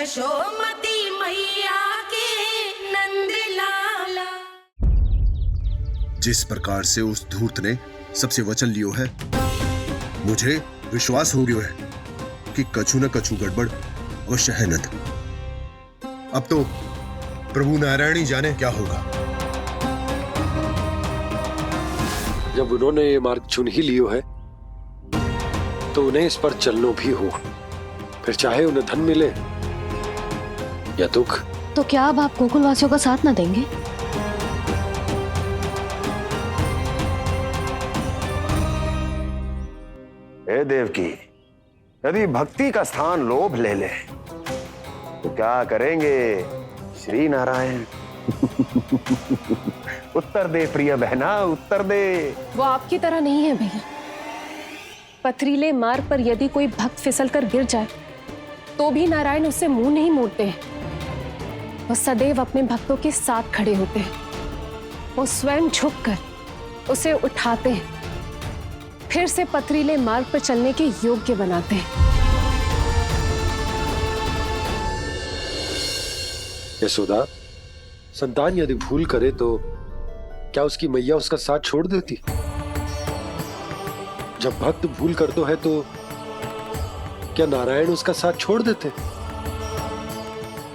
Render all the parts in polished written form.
यशोमती मैया के नंद लाला। जिस प्रकार से उस धूर्त ने सबसे वचन लियो है, मुझे विश्वास हो गयो है कि कछु न कछु गड़बड़ अवश्य है नंद। अब तो प्रभु नारायण ही जाने क्या होगा। जब उन्होंने ये मार्ग चुन ही लियो है तो उन्हें इस पर चलना भी हो, फिर चाहे उन्हें धन मिले या दुख। तो क्या अब आप गोकुलवासियों का साथ न देंगे? हे देवकी, यदि भक्ति का स्थान लोभ ले ले तो क्या करेंगे श्री नारायण? उत्तर दे प्रिय बहना, उत्तर दे। वो आपकी तरह नहीं है भैया। पथरीले मार्ग पर यदि कोई भक्त फिसलकर गिर जाए तो भी नारायण उससे मुंह नहीं मोड़ते हैं। वो सदैव अपने भक्तों के साथ खड़े होते हैं। वो स्वयं झुककर उसे उठाते हैं, फिर से पथरीले मार्ग पर चलने के योग्य बनाते हैं। यशोदा, संतान यदि भूल करे तो क्या उसकी मैया उसका साथ छोड़ देती? जब भक्त भूल करता है तो क्या नारायण उसका साथ छोड़ देते?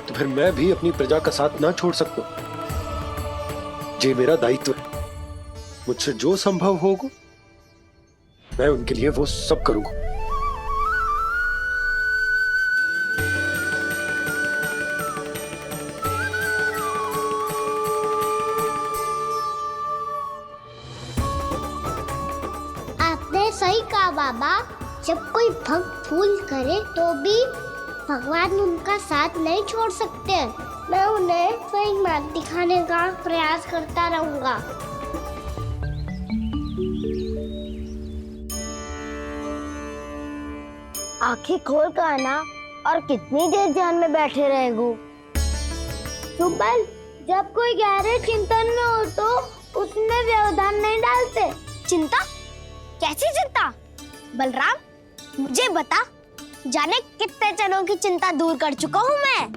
तो फिर मैं भी अपनी प्रजा का साथ ना छोड़ सकता। ये मेरा दायित्व है। मुझसे जो संभव होगा मैं उनके लिए वो सब करूंगा। आपने सही कहा बाबा। जब कोई भक्त भूल करे तो भी भगवान उनका साथ नहीं छोड़ सकते। मैं उन्हें सही मार्ग दिखाने का प्रयास करता रहूंगा। आंखें खोल कर आना और कितनी देर ध्यान में बैठे रहेगो? सुबल, जब कोई गहरे चिंतन में हो तो उसमें व्यवधान नहीं डालते। चिंता? कैसी चिंता? बलराम, मुझे बता, जाने कितने जनों की चिंता दूर कर चुका हूँ मैं।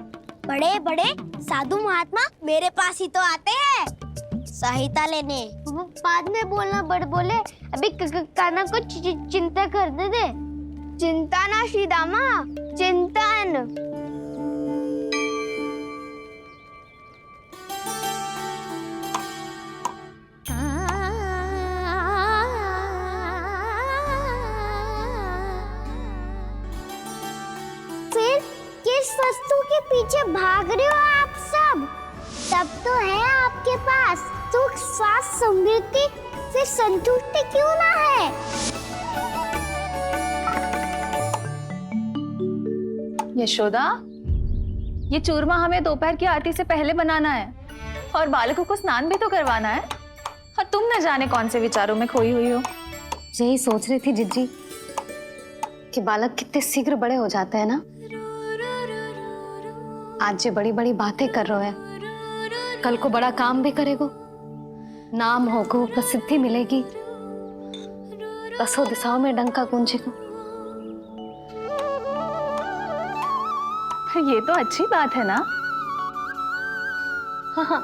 बड़े बड़े साधु महात्मा मेरे पास ही तो आते हैं सहायता लेने। बाद में बोलना बड़ बोले, अभी काना को चिंता करने दे। चिंता ना श्रीदामा, चिंतन। फिर किस वस्तु के पीछे भाग रहे हो आप सब? तब तो है आपके पास सुख, स्वास्थ्य, समृद्धि, फिर संतुष्टि क्यों ना है? यशोदा, ये चूरमा हमें दोपहर की आरती से पहले बनाना है और बालकों को स्नान भी तो करवाना है। और तुम न जाने कौन से विचारों में खोई हुई हो। यही सोच रही थी जिज्जी कि बालक कितने शीघ्र बड़े हो जाते हैं ना। आज ये बड़ी बड़ी बातें कर रहे हैं, कल को बड़ा काम भी करेगो, नाम होगो, प्रसिद्धि मिलेगी, दसों दिशाओं में डंका गूंजेगा। ये तो अच्छी बात है ना? हाँ,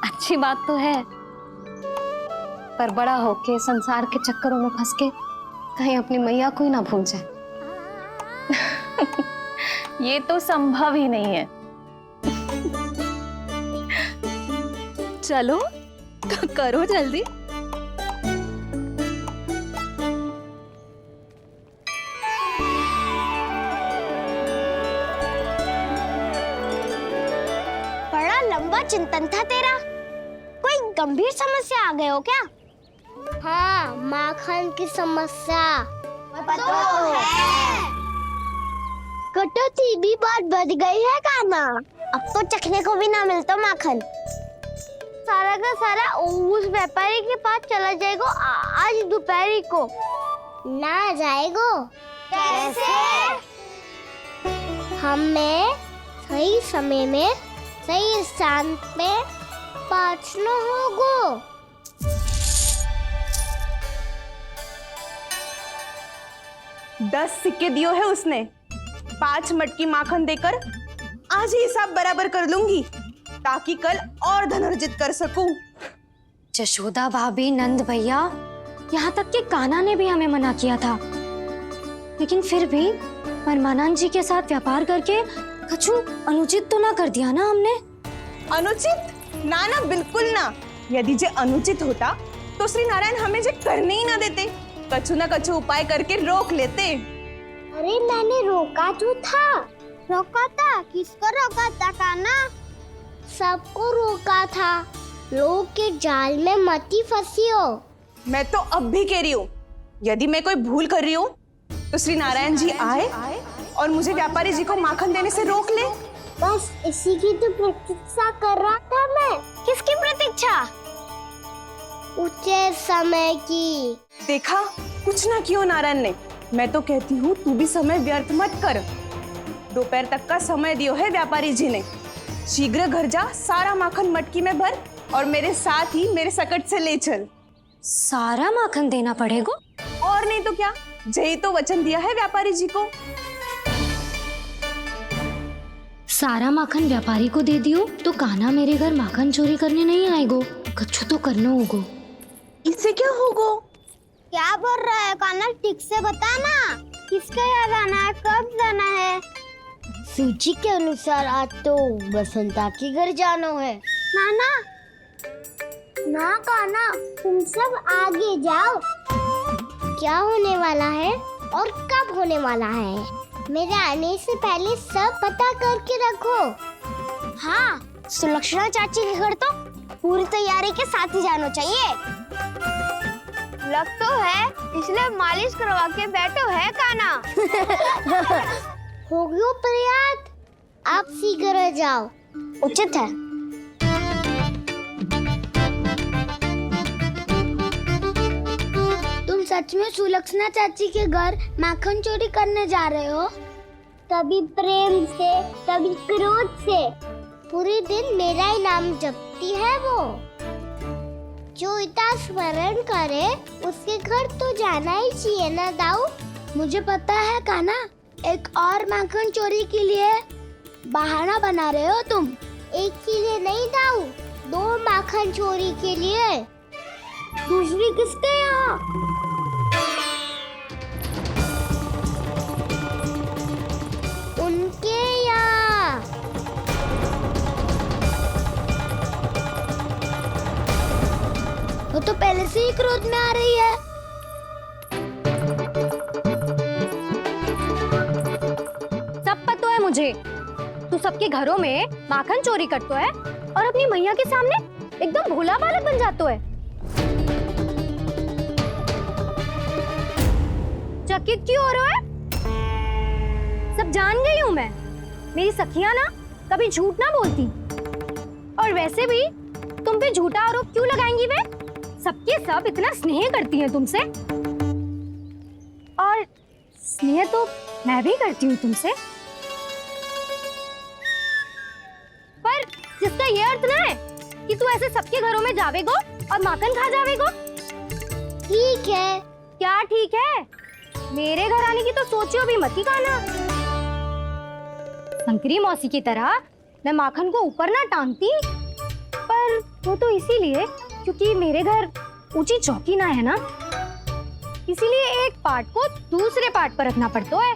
अच्छी बात तो है, पर बड़ा होके संसार के चक्करों में फंस के कहीं अपनी मैया को ही ना भूल जाए। ये तो संभव ही नहीं है। चलो करो जल्दी। बड़ा लंबा चिंतन था तेरा। कोई गंभीर समस्या आ गए हो क्या? हाँ, माखन की समस्या तो है। कटौती भी बहुत बढ़ गई है काना। अब तो चखने को भी ना मिलता माखन। सारा का सारा उस व्यापारी के पास चला जाएगा आज दोपहर को। ना जाएगो? कैसे? हमें सही समय में सही स्थान पे पहुंचना होगा। 10 सिक्के दियो है उसने। 5 मटकी माखन देकर आज ही हिसाब बराबर कर लूंगी ताकि कल और धन अर्जित कर सकूं। जशोदा भाभी, नंद भैया, यहाँ तक कि कान्हा ने भी हमें मना किया था, लेकिन फिर भी परमानंद जी के साथ व्यापार करके कछु अनुचित तो ना कर दिया ना हमने? अनुचित? ना ना, बिल्कुल ना। यदि जे अनुचित होता तो श्री नारायण हमें जे करने ही ना देते, कछु ना कछु उपाय करके रोक लेते। अरे मैंने रोका तो था। रोका था? किसको रोका था कान्हा? सबको रोका था। लोग के जाल में मत ही फंसी हो। मैं तो अब भी कह रही हूँ, यदि मैं कोई भूल कर रही हूँ तो श्री नारायण जी आए और मुझे व्यापारी जी को माखन देने से रोक ले। बस इसी की तो प्रतीक्षा कर रहा था मैं। किसकी प्रतीक्षा? उचित समय की। देखा, कुछ ना किया नारायण ने। मैं तो कहती हूँ तू भी समय व्यर्थ मत कर। दोपहर तक का समय दियो है व्यापारी जी ने। शीघ्र घर जा, सारा माखन मटकी में भर और मेरे साथ ही मेरे सकट से ले चल। सारा माखन देना पड़ेगा? और नहीं तो क्या, यही तो वचन दिया है व्यापारी जी को। सारा माखन व्यापारी को दे दियो तो कान्हा मेरे घर माखन चोरी करने नहीं आएगो। कछु तो करना होगो। इससे क्या होगा? क्या बोल रहा है कान्हा? ठीक से बता ना। किसका यहाँ जाना है, कब जाना है? सूची के अनुसार आज तो बसंता के घर जाना है। नाना, ना कान्हा, तुम सब आगे जाओ। क्या होने वाला है और कब होने वाला है, मेरे आने से पहले सब पता करके रखो। हाँ, सुलक्षणा चाची के घर तो पूरी तैयारी के साथ ही जाना चाहिए। लग तो है, इसलिए मालिश करवा के बैठो है कान्हा। हो गयो प्रयास, आप शीघ्र जाओ, उचित है। तुम सच में सुलक्षणा चाची के घर माखन चोरी करने जा रहे हो? कभी प्रेम से, कभी क्रोध से, पूरे दिन मेरा ही नाम जपती है वो। जो इतना स्मरण करे उसके घर तो जाना ही चाहिए ना दाऊ। मुझे पता है कान्हा, एक और माखन चोरी के लिए बहाना बना रहे हो तुम। एक के लिए नहीं दाऊ, 2 माखन चोरी के लिए। दूसरी किसके यहाँ? उनके यहाँ। वो तो पहले से ही क्रोध में आ रही है। सब पता है मुझे, तू सबके घरों में माखन चोरी करतो है और अपनी मैया के सामने एकदम भोला बालक बन जातो है। चकित क्यों हो रहा है? सब जान गई हूँ मैं। मेरी सखियां ना कभी झूठ ना बोलती, और वैसे भी तुम पे झूठा आरोप क्यों लगाएंगी वे? सबके सब इतना स्नेह करती हैं तुमसे, और स्नेह तो मैं भी करती हूँ तुमसे, पर जिसका ये अर्थ ना है कि तू ऐसे सबके घरों में जावेगो और माखन खा जावेगो। ठीक है। क्या ठीक है? मेरे घर आने की तो सोचियो भी मत ही कान्हा। शंकरी मौसी की तरह मैं माखन को ऊपर ना टांगती, पर वो तो इसीलिए क्योंकि मेरे घर ऊंची चौकी ना है ना, इसीलिए एक पार्ट को दूसरे पार्ट पर रखना पड़ता है।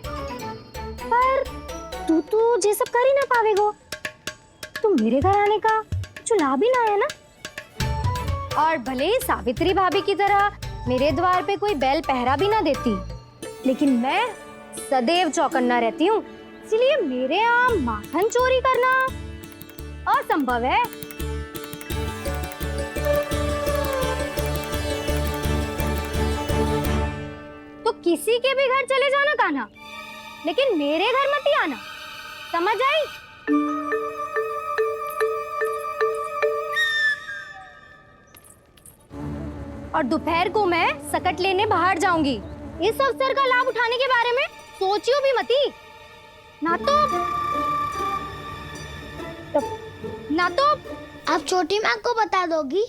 पर तू तो ये सब कर ही ना पावेगो, तो मेरे घर आने का कुछ लाभ ही ना है ना। और भले ही सावित्री भाभी की तरह मेरे द्वार पे कोई बैल पहरा भी ना देती, लेकिन मैं सदैव चौकन्ना रहती हूँ, इसलिए मेरे यहाँ माखन चोरी करना असंभव है। तो किसी के भी घर चले जाना कान्हा, लेकिन मेरे घर मत ही आना, समझ आई? और दोपहर को मैं सकट लेने बाहर जाऊंगी। इस अवसर का लाभ उठाने के बारे में सोचियो भी मती, ना तो आप छोटी माँ को बता दोगी।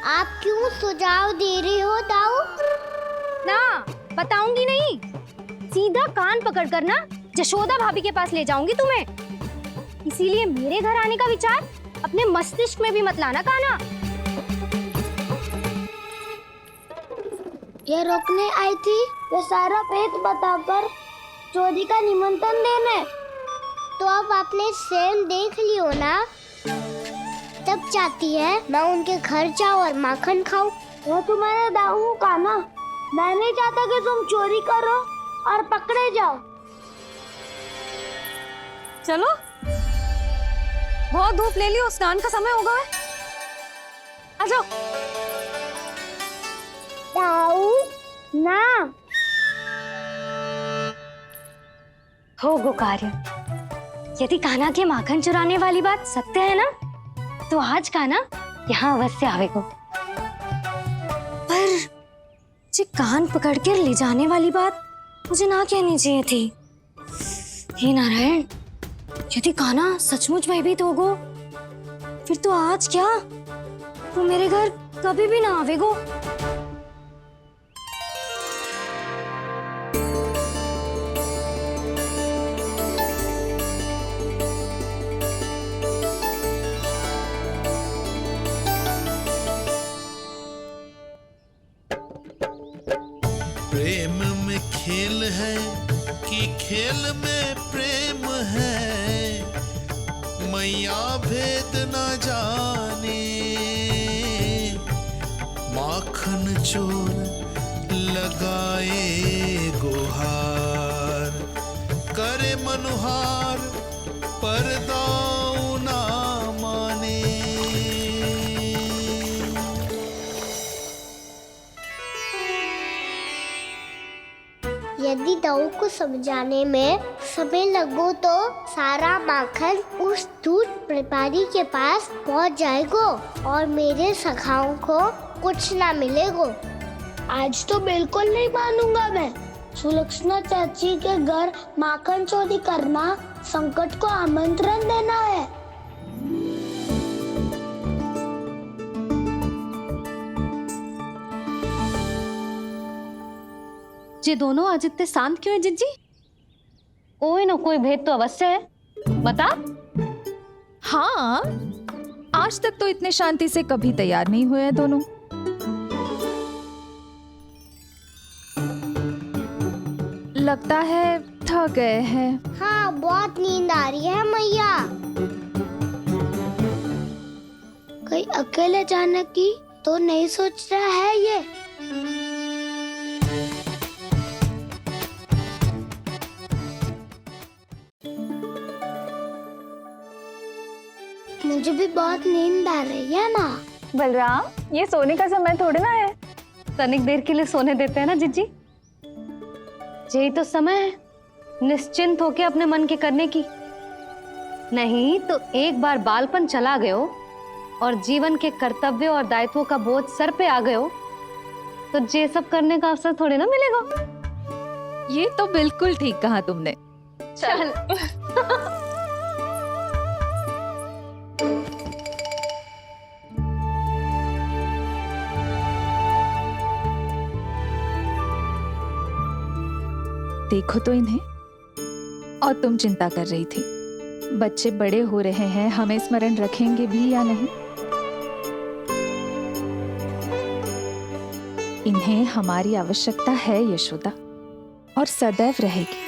आप क्यों सुझाव दे रही हो दाऊ? ना, बताऊंगी नहीं। सीधा कान पकड़ कर ना जशोदा भाभी के पास ले जाऊंगी तुम्हें। इसीलिए मेरे घर आने का विचार अपने मस्तिष्क में भी मत लाना कान्हा। ये रोकने आई थी ये सारा पेट बताकर चोरी का निमंत्रण देने। तो अब आपने सेल देख लियो ना, तब चाहती है मैं उनके घर जाऊं और माखन खाऊं। मैं तुम्हारा दाऊ कान्हा, मैं नहीं चाहता कि तुम चोरी करो और पकड़े जाओ। चलो, बहुत धूप ले लियो, स्नान का समय होगा है। आ जाओ। दाऊ ना हो कार्य। यदि कान्हा के माखन चुराने वाली बात सत्य है ना, तो आज कान्हा यहाँ अवश्य आवेगो। पर जी कान पकड़ कर ले जाने वाली बात मुझे ना कहनी चाहिए थी। हे नारायण, यदि कान्हा सचमुच भयभीत होगो, फिर तो आज क्या वो मेरे घर कभी भी ना आवेगो। प्रेम में खेल है कि खेल में प्रेम है, मैया भेद न जाने। माखन चोर लगाए गुहार, करे मनुहार पर दाऊ ना माने। यदि दाऊ को समझाने में समय लगो तो सारा माखन उस दूध व्यापारी के पास पहुंच जाएगा और मेरे सखाओं को कुछ ना मिलेगा। आज तो बिल्कुल नहीं मानूंगा मैं। सुलक्षणा चाची के घर माखन चोरी करना संकट को आमंत्रण देना है। ये दोनों आज इतने शांत क्यों है जिज्जी? कोई ना कोई भेद तो अवश्य है, बता। हाँ, आज तक तो इतने शांति से कभी तैयार नहीं हुए हैं दोनों। लगता है थक गए हैं। हाँ, बहुत नींद आ रही है मैया। कहीं अकेले जाने की तो नहीं सोच रहा है ये? मुझे भी बहुत नींद आ रही है ना। बलराम, ये सोने का समय थोड़ी ना है। तनिक देर के लिए सोने देते हैं ना जिज्जी। यही तो समय है निश्चिंत होके अपने मन के करने की। नहीं तो एक बार बालपन चला गयो और जीवन के कर्तव्यों और दायित्वों का बोझ सर पे आ गयो, तो ये सब करने का अवसर थोड़ी ना मिलेगा। ये तो बिल्कुल ठीक कहा तुमने। चल। देखो तो इन्हें। और तुम चिंता कर रही थी बच्चे बड़े हो रहे हैं, हमें स्मरण रखेंगे भी या नहीं। इन्हें हमारी आवश्यकता है यशोदा, और सदैव रहेगी।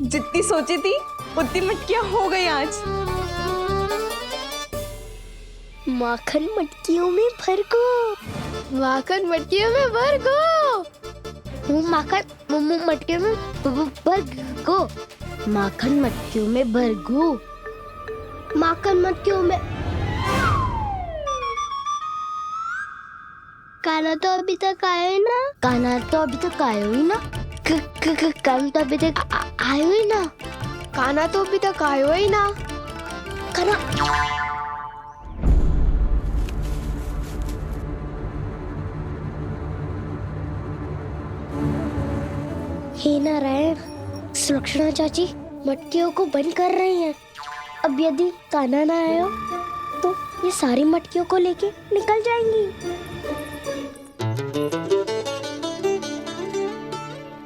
जितनी सोची थी उतनी मटकियां हो गई आज। माखन मटकियों में भर को, माखन मटकियों में भर को, माखन मटकियों में भर को, माखन मटकियों में भर को, माखन मटकियों में। कान्हा तो अभी तक आया ही ना, कान्हा तो अभी तक आया ही ना, कान्हा तो अभी तक आयो ही ना, कान्हा तो अभी तक आयो ही ना, कान्हा। हे नारायण, सुलक्षणा चाची मटकियों को बंद कर रही हैं। अब यदि कान्हा ना आया तो ये सारी मटकियों को लेके निकल जाएंगी।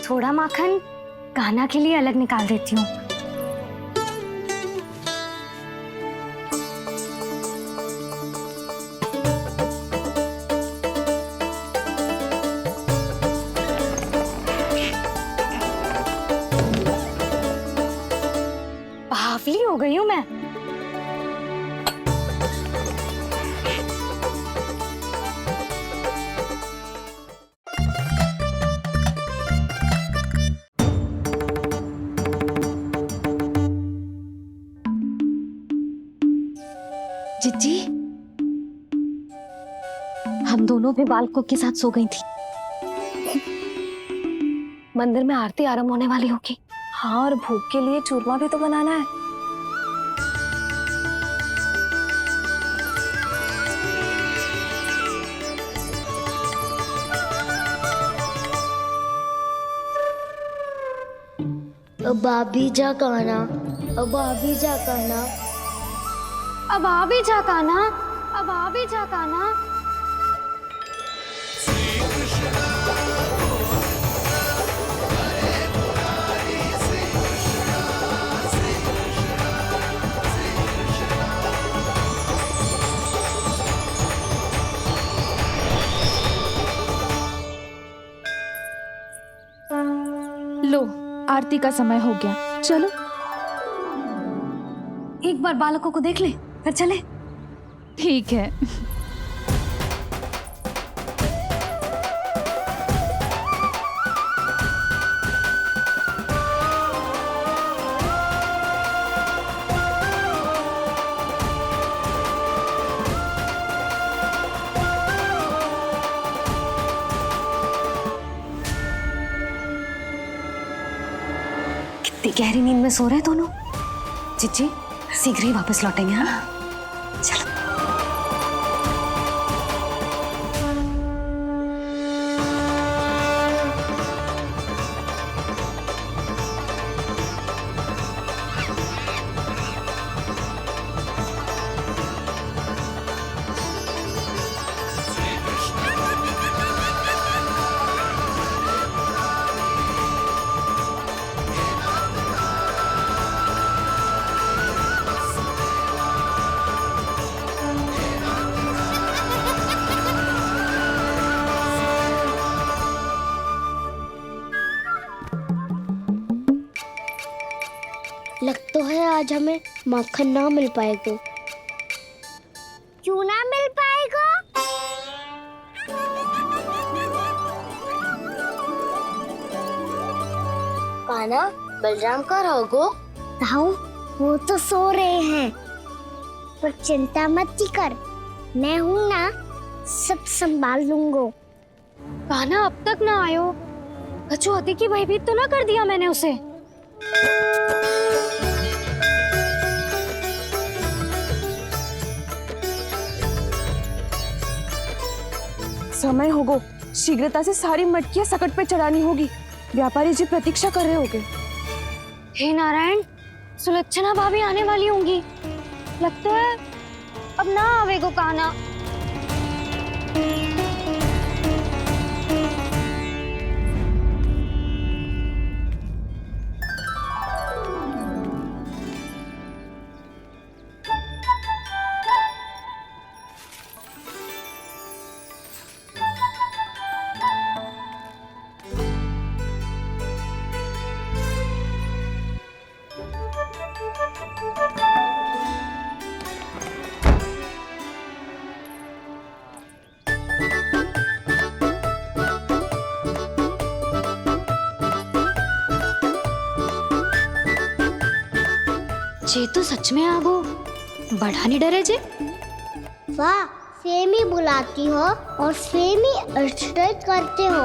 थोड़ा माखन कान्हा के लिए अलग निकाल देती हूँ। बावली हो गई हूँ मैं। जिज्जी, हम दोनों भी बालकों के साथ सो गई थी। मंदिर में आरती आरंभ होने वाली होगी। हाँ, और भूख के लिए चूरमा भी तो बनाना है। अब आ भी जा कान्हा, अब आ भी जा कान्हा। अब आ भी जा कान्हा, अब आ भी जा कान्हा। लो, आरती का समय हो गया, चलो। एक बार बालकों को देख ले, फिर चले। ठीक है। कितनी गहरी नींद में सो रहे दोनों। जिज्जी शीघ्र ही वापस लौटेंगे। हाँ, चलो। लग तो है आज हमें माखन ना मिल पाएगा। क्यों ना मिल पाएगा? कान्हा, बलराम का रहोगो? ताऊ, वो तो सो रहे हैं, पर चिंता मत कर, मैं हूँ ना, सब संभाल लूंगा। कान्हा अब तक ना आयो, कछु अति की भयभीत तो ना कर दिया मैंने उसे? समय होगो, शीघ्रता से सारी मटकियां सकट पे चढ़ानी होगी। व्यापारी जी प्रतीक्षा कर रहे होंगे। हे नारायण, सुलक्षणा भाभी आने वाली होंगी। लगता है अब ना आवेगो कान्हा। जे तो सच में आगो, बड़ा नहीं डरे जे। वाह, सेम ही बुलाती हो और सेम ही अर्चना करते हो।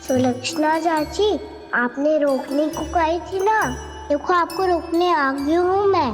सुलक्षणा चाची, आपने रोकने को कही थी ना, देखो आपको रोकने आ गई हूँ मैं।